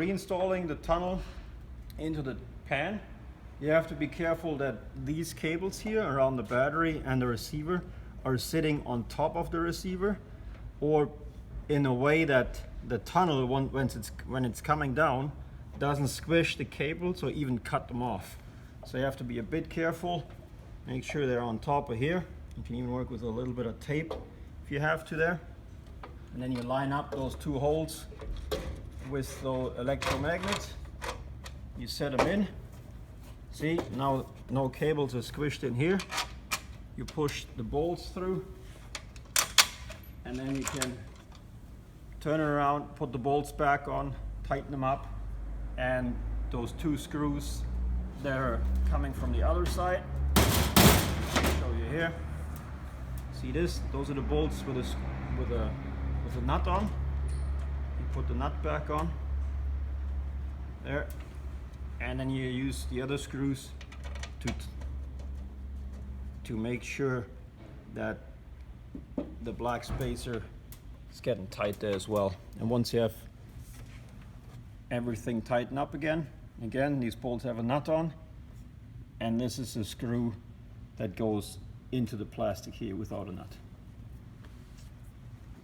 reinstalling the tunnel into the pan, you have to be careful that these cables here around the battery and the receiver are sitting on top of the receiver, or in a way that the tunnel, when it's coming down, doesn't squish the cables or even cut them off. So you have to be a bit careful. Make sure they're on top of here. You can even work with a little bit of tape if you have to there. And then you line up those two holes with the electromagnets. You set them in. See, now no cables are squished in here. You push the bolts through, and then you can turn it around, put the bolts back on, tighten them up, and those two screws that are coming from the other side, I'll show you here. See this? Those are the bolts with a nut on. You put the nut back on there, and then you use the other screws to make sure that the black spacer is getting tight there as well. And once you have everything tightened up again, these bolts have a nut on, and this is a screw that goes into the plastic here without a nut.